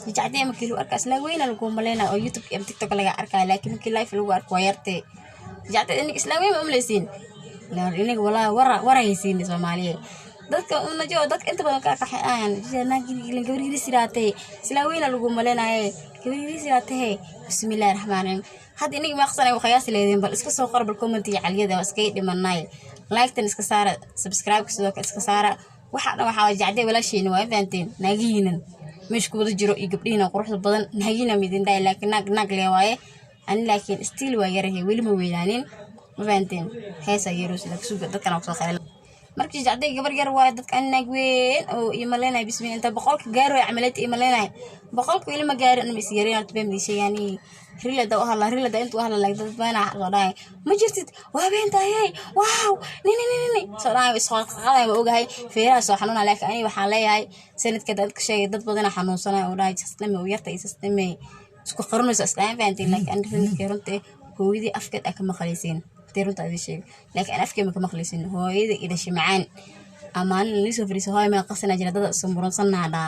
جعدي ممكن لو أركز لا وين القوم ملينا أو يوتيوب أم تيك توك لقى أركا لكن ممكن لايف لو أرك ويرتي جعدي إنك إسلامي ما مليسين لا إنك ولا ورا يسين Soomaaliya dadka una joo dadka inta badan ka qaxayaan jeenaagii gabriga siraatay islaaweyna lagu maleenaayay gabriga siraatay bismillaahir rahmaanir rahiim had inii ma qasanayo qiyaas leedin bal iska soo qorb comment caliyada iska dhimanay like tan iska saara subscribe sidoo kale iska saara waxa jacday walaashiina waa faanteen naagiinan meesh ku wada jiro iyo gabdhiina quruxda badan naagina midin dhaay laakiin naag leeyahay an laakiin still waa yarahay weli ma weynaanin ma faanteen heesa yaro sida suuqa dadkana soo qaaday markii jacday gabar yar waa dadka naag weyn oo iimaleenay bismillaah inta boqolka gaaro camalayt iimaleenay boqolka weli ma gaarin ma isyareeyay aad been disheeyani rilada intuu hala laag dad baana soo dhaay ma jirtid waa beentaayay waaw nini soo dhaay soo qaday ma ogahay feeraha soo xanuuna laakiin ani waxaan leeyahay sanadka dadka sheegay dad badan xanuunsanay oo dhaay sistema oo yarta sistema isku qarnayso islaan faantiin laakiin rinka runtii hooyadii afkeed aka maqlaysiin runta ay sheeg laakiin afkeema ka maqlaysiin hooyada ila shimcaan amaan liiso fariiso hooy ma qasana jira dad sumuran sanaada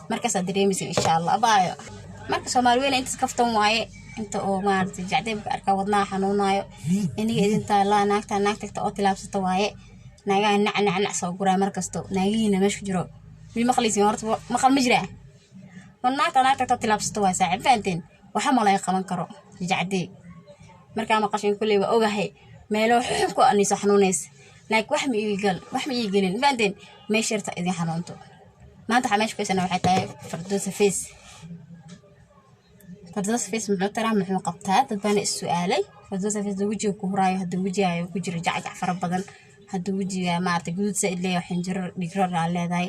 markaas aad dareemaysid insha Allah baayo marka Soomaaliyeena inta kaftan waaye inta oo maartay jacdeebka arka wadnaa xanuunayo iniga idinta la naagta oo tilaabsata waaye naaga nacnac soo guraa markasto naagiina meesha jiro wi maqlaysiin horta maqal ma jira naagta tilaabsata waa saaxiib faanteen waxa ma la qaban karo jacdeeb marka ma qashin kulay waa ogahay meelo xubku anisa xanuunays laakiin wax ma iigalin faanteen meesharta idin xanuunto maanta xamaash kuysana waxay tahay Firdawsa Face muxuu taraa muxuu qabtaa dad baan is-su'aalay Firdawsa Face wajiga ku huraayo hadda wajiga ku jira jacac fara badan hadda wajiga maartay guud said leeyahay xinjiro dhigro leedahay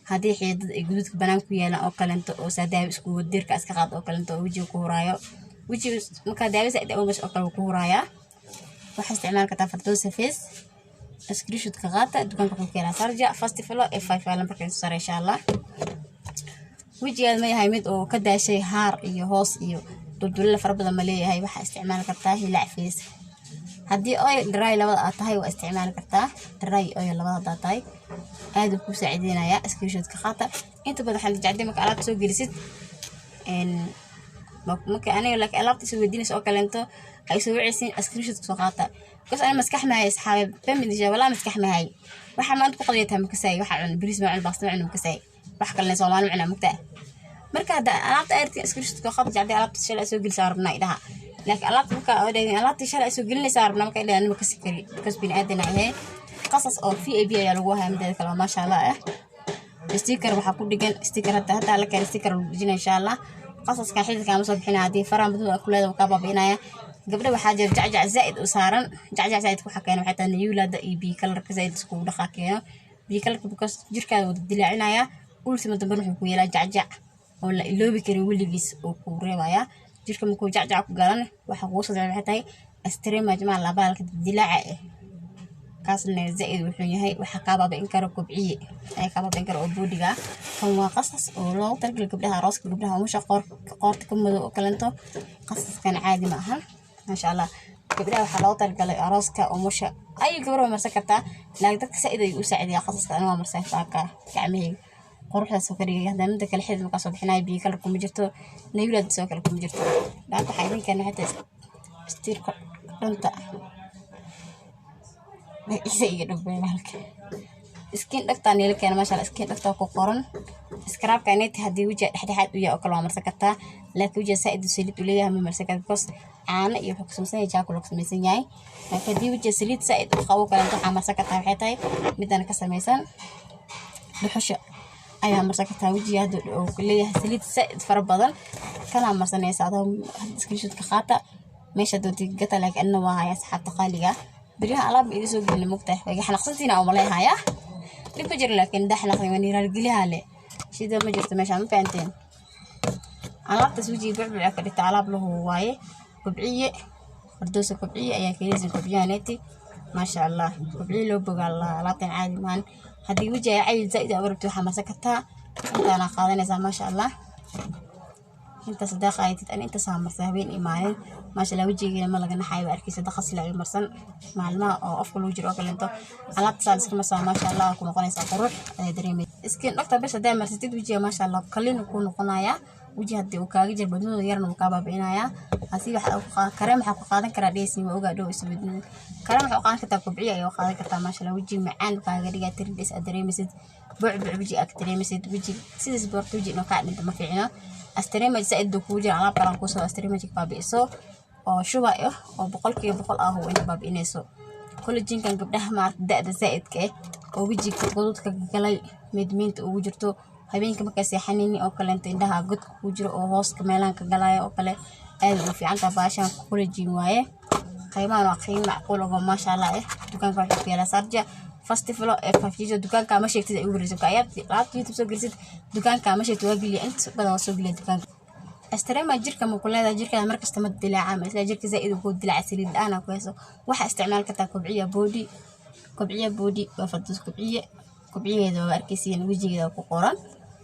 hadii xidid ay guudka banaan ku yeelan oo kalento oo saadaab isku wadirka iska qaad oo kalento wajiga ku huraayo wajiga marka daawisa ay oo kale ku huraaya waxa isticmaal kartaa Firdawsa Face screenshot ka qaata dukaanka ku keenaa sarja festival ee 5 alan markay soo insha Allah wajiga ma yahay mid oo ka daashay haar iyo hoos iyo duldulle fara badan ma leeyahay waxa isticmaal kartaa hilaac face hadii ay dry labada aad tahay waa isticmaal kartaa dry oo labada aad tahay aad ku saacideynaya screenshot ka qaata inta badan xal jacday marka alaab soo gelisid marka aniga laakiin alaabta soo weydiinayso oo kalento ay soo wicisiin screenshot soo qaata bas ana maskax ma hay asxaab family wala maskax ma hay waxa maanta ku qadiyay ma kasay waxa cun bariis ma cun baasta ma cun kasay wax kale Soomaali macna mugtaa marka hada alaabta ayrti screenshot ka qaad jacday alaabta shalay soo gelisay rabnaa idaha laakiin alaabta marka alaabta shalay soo gelinaysa rabnaa marka ilaa anima kasi kari because bin aadana ahay qasas oo VAB ayaa lagu hayaa mid kale ma sha Allah sticker waxa ku dhigan sticker hada la keen sticker lagu dhijin insha Allah qasaska xididka ama soo bixina hadii faraha madada ku leedahay ka baabiinaya gabdha waxa jira jacjac zaid u saaran jacjac zaid ku xakeeno waxa tan yuulada EB kalarka zaid isku dhaqaaqeeno bi kalarka because jirkaada wada dilaacinaya ultima dambe wuxuu ku yeelaa jacjac oo la iloobi karo wiligiis oo ku reebaya jirka markuu jacjac ku galan waxa uu soo waxay tahay extreme majmaa la baalka dilaaca kaasna zaid wuxuu yahay waxa ka baabiin karo kobciye ay ka baabiin karo boodiga kan waa qasas oo loo targal gabdhaha arooska gabdhaha umusha qoorta ka madow oo kalento qasaskan caadi ma aha ma sha Allah gabdhaha waxa loo targalay arooska umusha ay gabar marsan kartaa laakiin dadka zaid ay u saacideeyaan qasaska ana waa marsan ka gacmihii quruxda soo kariga hadamada kala xidid marka soo bixinay biyo kala kuma jirto nayulad soo kala kuma jirto dhaafta xaydin kan xataa stiirka dhanta isay dhubay halka skin dhaqtaan yeel keen masha Allah skin dhaqtaa ku qoran scrub ka inay hadii wajiga dhexdhexaad u yahay oo kala marsan kartaa laakiin wajiga said u saliid u leeyahay ma marsan kartaa because caana iyo wuxuu sameysan yahay jaakul ku sameysan yahay laakiin hadii wajiga saliid said u qabo kala inta marsan kartaa waxay tahay midana ka sameysan dhuxusha ayaa marsan kartaa wajiga oo leeyahay saliid said fara badan kana marsanaysa adoo screenshot ka qaata meesha doontii gata laakiin anna waa asxaabta qaaliga bariha alaab idin soo gelin mugtahay way xanaaqsantiina oo maleehaya dib jir laakiin daxnaqay wani raal geliha le sida ma jirto meesha ma faanteen alaabta suuji bicbic ka dhigta alaab lahu waaye kobciye Firdawsa kobciye ayaa keenaysan kobciyaanati ma sha Allah kobciye loo bogaal alaabtan caadi maan hadii wajiga ay zaid u rabto waxa marsan kartaa inta qaadanaysa ma sha Allah inta saddeq ay tid inta saamarsa habeen imaanin ma sha Allah wajigeena ma laga naxay arkaysa dakhas la marsan maalmaha oo afka loo jiro kalento alaabta saalska ma sha Allah ku noqonaysa qurux ay dareemay iskin dhaqta bas haday marsatid wajiga ma sha Allah kalin ku noqonaya وجه هدي وكاجي جرب مدمود يرنا وكابا بينايا أسيب كريم حق قادن كراديسي وأوجا دو يسبدن كريم حق قادن كتاب كبعية أيوة قادن كتاب ما شاء الله وجه معان وكاجي رجع ترديس أدري مسد بعبع وجه أكتري مسد وجه سيد سبورت وجه نقعد أنت ما في عنا أستري ما جسد دكوجي على برا كوسو أستري ما جك بابيسو أو شو بقى أو بقول كي بقول هو إنت بابينيسو كل جين كان قبلها مع دقة زائد كه وبيجي كقولت كجلاي مدمنت وجرتو habeenka marka seexanini oo kale indhaha god ku jiro oo hoos ka meelan ka galaayo oo kale aad u fiican ta baashan collagen waaye qiimaha waa qiimo macquul oo ma sha Allah dukaanka waxa ku yaala sarja festival ee fafijo dukaanka ma sheegtay ugu riso ka ayaad YouTube soo gelisid dukaanka ma sheegtay waa geliya inta badan soo geliya dukaanka استريما جيركا مقولada jirka markasta ma dilaaca ma isla jirka zaid ugu dilaaca saliid ana ku heeso waxa isticmaalka ta kobciya body waa fadus kobciyeeda waa arkaysiin wajigeeda ku qoran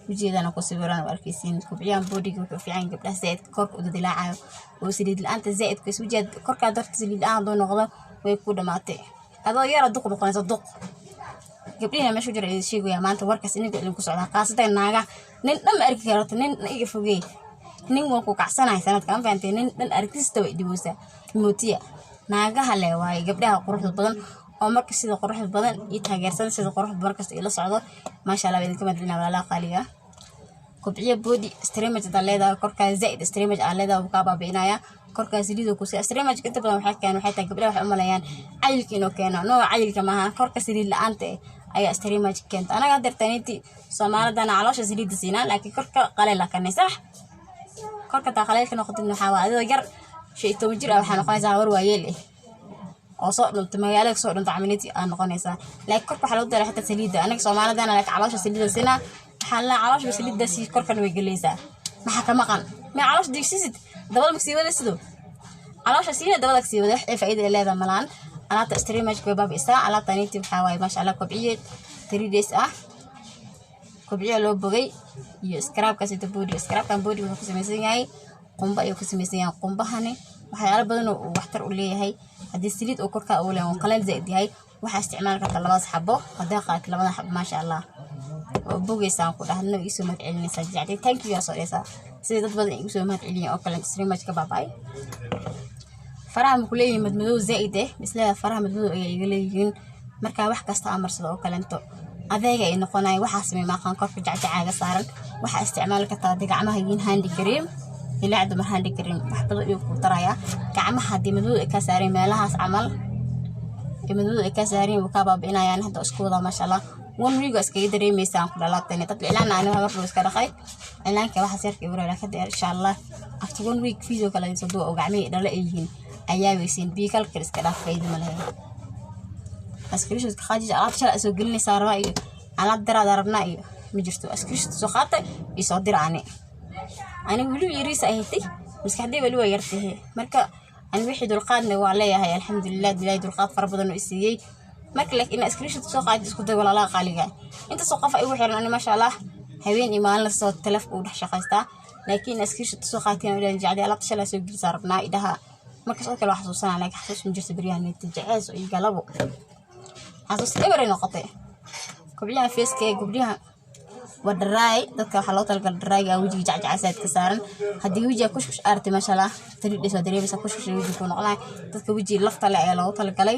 wajigeedana ku sawiran waa arkaysiin kobciyan body-ga wuxuu fiican gabdhaha zaid korka u dilaacayo oo saliid la'aanta zaid ku iswajeed korka darta saliid la'aan doo noqdo way ku dhamaatay adoo yar duq noqonaysa duq gabdhaha meesha jira ay sheegaya maanta warkaas inaga ku socda qaasada naaga nin dham arki karto nin iga fogey nin waa ku kacsanahay sanadkan faantay nin dhan aragtista way diboosa mootiya naagaha le waay gabdhaha quruxda badan oo marka sida quruxda badan iyo taageersan sida quruxda markasta ila socdo ma sha Allah idinka madina walaala qaaliga kobciya body streamage daleeda korka zaid streamage aalada uu ka baabiinaya korka saliido ku streamage inta badan waxa taa gabdhaha waxa u maleeyaan cayilka inuu keeno nooc cayilka maaha korka saliid la'aanta ayaa streamage keenta anaga dartaniinti Soomaalidana caloosha saliid siinaan laakiin korka qaleel la kanaysa korka taqaleelka noqdin waxa waa adoo yar shay toban jir waxa noqonaysaa war waayeel oo soo dhunta magaalada soo dhunta caminiti aan noqonaysaa laakiin korka waxa lagu daray xataa saliida anaga Soomaalidana laakiin caloosha saliida sina waxa la caloosha saliida si korkan way galaysaa maxa ka maqan ma caloosha digsisid dabada magsiibada sidoo caloosha siina dabada magsiibada wax faa'iido leedahay malaan alaabta streamage ku baab isaa alaabta intii waxa way ma sha Allah kobciye 3 days kobciye loo bogay iyo scrub ka sida body scrub kan body wuxuu ku sameeysan yahay qumba ayuu ku sameeysan yahay qumbahani waxyaalo badan oo waxtar u leeyahay hadii saliid oo korka u leeyahay qaleel zaid yahay waxa isticmaal karta labada xabo hadaa qaad labada xabo ma sha Allah oo bogaysan ku dhahdna isoo mad celinaysa jacday thank you soo dheesa sida dad badan isoo mad celiyay oo kale streamage ka baabay faraha ku leeyahay madmadow zaid isla faraha madmadow ay iga leeyihiin marka wax kasta amarsado oo kalento adeega ay noqonay waxa sameey maqan korka jacjacaaga saaran waxa isticmaal ka taa gacmaha yiin hand cream ilaa dumar hand cream wax badan iyo ku taraya gacmaha hadii madow ay ka saareen meelahaas amal madow ay ka saareen oo ka baabinayaan hada isku wada ma sha Allah one week iska dareemaysan ku dhalaatay dad ilaa aan habar iska dhaqay ilaanka waxa sirka u reeyay ka insha Allah after one week video kala inta doo oo gacmii dhala ay yihiin ayaa weysin biikal kale iska dhaafay malaha askriishad khaaji alaab shala soo gelinaysa rabaa iyo alaab darabna iyo ma jirto askriishad soo qaatay isoo diraani aniga wali yariis ahaytay maskaxdii wali waa yartay marka aan wixii dulqaadna waa leeyahay alxamdulillah dilay dulqaad far badan oo isiyay marka laakiin askriishad soo qaatay isku day walaalaha qaaliga inta soo qof ay ugu xiran ma sha Allah habeen imaan la soo telefoon u dhax shaqaystaa laakiin askriishad soo qaatay oo ilaa jacday alaab shala soo gelisa rabnaa idaha marka soo kale wax xasuusanaa laakiin xasuus ma jirto bariyahan tijaas oo galabo xasuus eberay noqotay kobciyaha feeska gabdhaha wadaraay dadka waxa loo talgal daraaga wajiga jacjacaysaad ka saaran hadii wajiga kushkush aartay ma sha Allah tiriidis waa dareemaysa kushkush wajiga ku noqonay dadka wajiga lafta le ayaa loogu talgalay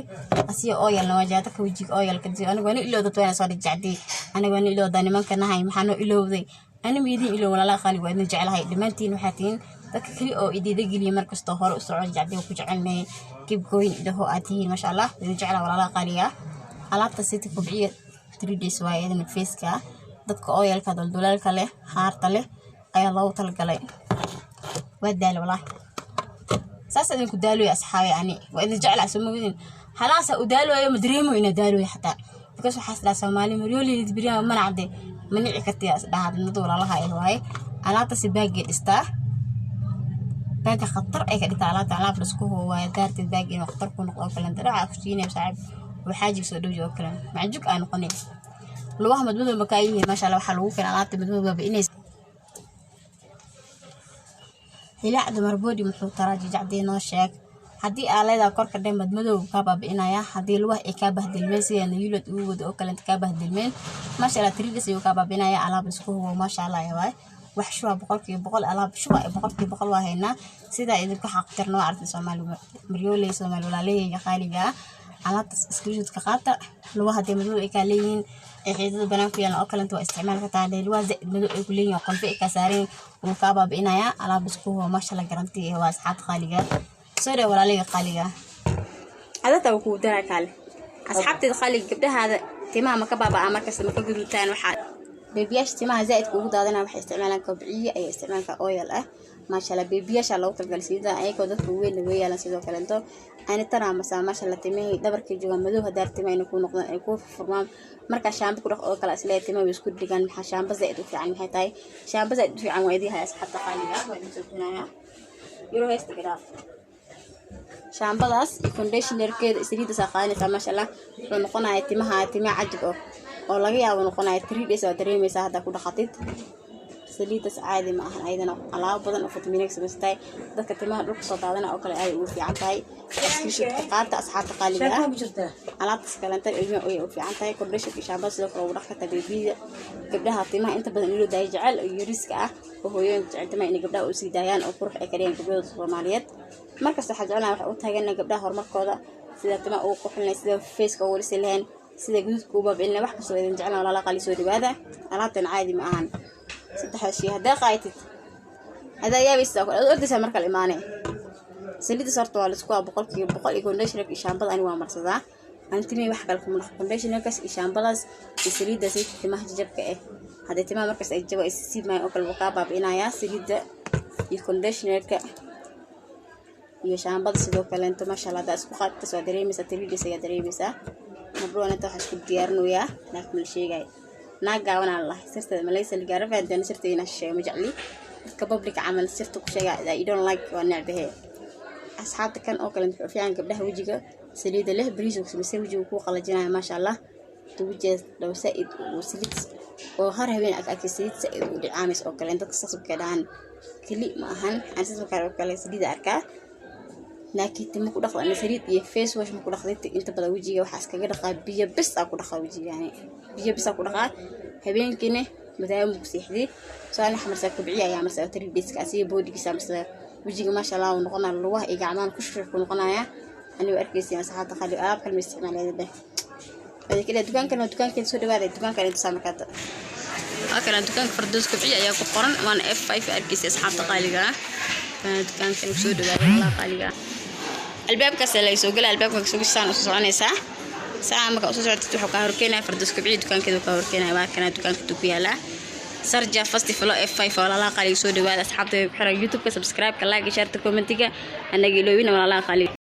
asiya oil na wajiga dadka wajiga oil ka diyo aniga ilo dad weyn soo dhigacday aniga ilo nimanka nahay maxaan ilowday ani miidin ilo walaalaha qaali waa idin jecelahay dhimantiin waxa tiin dadka kali oo idida galiya markasta hore u soo jacday ku jecelnay kib gooyin idaho atiin ma sha Allah idin jecel walaalaha qaaliga alaabta sida kobciye 3 days waa idin feeska dadka oilka daldalaalka leh haarta leh ayaa loo talgalay wadaal walaah saas idin ku daalooy asxaabi ani waa idin jecel asmoodin halaasa u daalooyo madreemo ina daalooy xataa because waxa isla Soomaali maryooli biriya manacde manici kartiya dhaadnadu walaalaha ay waay alaabta si baag dhista baag khatar ay ka dhigtaa alaab isku hoowaay daartid baag in khatar ku noqdo kala daraca afjiinay saaxib waxa jig soo dhawjo kala macjug aan noqonay luwaha madmadow ma kaayay ma sha Allah waxa lagu keenay alaabta madmadow baba inay ilaa dumar body muxuu taraaji jacday noo sheeg hadii aalada korka dhan madmadow ka baabinaya hadii luwaha ay ka bahdilmeen sida yulad ugu wada oo kale ka bahdilmeen ma sha Allah tiriidis ay ka baabinaya alaab isku hubo ma sha Allah yahay وحشوا بقول ألعاب شو بقول وهنا سيدا إذا كحق ترنوا عرض سومالي مريولي سومالي ولا ليه يا خالجة على تسكريت كقاطع لو هذا مدو إكالين إحدى بنات يعني أكل أنتوا استعمال كتعدي الوازع مدو إكلين يقول في كسارين ومكابة بإنايا على بسكوه ما شاء الله جرانتي هو أصحاب خالجة سوري ولا ليه خالجة هذا توقو درك على أصحابتي الخالج قبل هذا تمام كبابا مركز المفقود تاني وحال بيبياش تمام زائد كودا هذا أنا بحس استعمالها كبعية أي استعمالها أويل ما شاء الله بيبياش على وقت الجلسيدة أي كودا وين ويا لسيدو كلامته أنا ترى مثلا ما شاء الله تمام دبرك جوا مدوها دار تمام يكون فرمان مركز شامب كل أكل أسئلة تمام يسكت لجان شامب زائد في عن هاي شامب زائد في عن ويديها أصحاب خالية وين يروح يستقرا شامبadaas conditioner-keeda saliida saaqaynaysa ma sha Allah wuxuu noqonayaa timaha cajib oo laga yaabo noqonayaa 3 days oo dareemaysa hada ku dhaqatid saliidaas caadi ma ahan ayadana alaab badan oo fitamiin ka sameystay dadka timaha dhulka soo daadana oo kale ay ugu fiican tahay iskiisha qaata asxaabta qaaliga alaabtaas kale inta ilmo ay ugu fiican tahay conditioner shaambada sidoo kale ugu dhaqata beebiga gabdhaha timaha inta badan inuu daay jecel iyo riska ah oo hooyooyinka jecel timaha in gabdhaha u sii daayaan oo qurux ay kariyaan gabdhaha Soomaaliyeed markasta xajana waxa uu taagan gabdhaha horumarkooda sida timo uu qoxinay sida face-ka uu lisileen sida gududka uu baabinay wax kasta idin jeclaan walaal qali soo dhawaada alaabtan caadi ma ahan saddex shay hada qaaytid hada yaabista oo ordaysa marka la iimaanay saliida sarto waa la isku 100% conditioner iyo shaambada ani waa marsadaa antimi wax kale kuma conditioner kaas iyo shaambadaas iyo saliida si timaha jabka hada timaha markaas ay jabo si ma oo kale ka baabinaya saliida iyo conditioner-ka iyo shaambada sidoo kale inta ma sha Allah daas ku qaadta soo dareemaysa tiriidisa dareemaysa marroona inta wax ku diyaarinayaa laakiin sheegay naagawana Allah sirta malaysa ligaara faadan sirteena shay ma jecli dadka public amal sirta ku sheegay I don't like wa nacbahay asxaabta kan oo kale wuxuu fiican gabdhaha wajiga saliida leh bariis oo sameeyay wajiga ku qalajinaya ma sha Allah tuwajis law saaid oo saliid oo har habeen ag saliid saaid u dhicaamis oo kale dadka sasabka dhaan kali ma ahan aan sasabka kale saliida arkaa laakiin timo ku dhaqdo ana saliid iyo face wash ma ku dhaqday inta badan wajiga waxa iskaga dhaqaa biyo bis ku dhaqaa wajiga yani biyo bis ku dhaqaa habeenkina madaama ku siixday soo xamarsa kubciya ayaa marsaa tiriidiska asiga boodigiisa marsaa wajiga ma sha Allah uu noqonaa lugaha iyo gacmaha ku shaqo ku noqonaya anigu arkaysiin saxaada khali aab kalma isticmaaleeda kale dukaankan soo dhawaada dukaankan inta samarkada akala dukaanka fardoos kubciya ayaa ku qoran waan F5 arkaysiin saxaada qaaliga dukaankan soo dhawaada Allah qaaliga الباب كسل يسوق الباب كسوق السان وصاني ساعة ما كسوق ساعة تروح كهركينا فردوس كبعيد كان كده كهركينا ما كان دكان كتوبيا لا سرجع فاستي فلو F5 ولا لا قالي سود وهذا أصحابي بحر يوتيوب كسبسكرايب كلايك شير كومنتيكا أنا جيلوين ولا لا قالي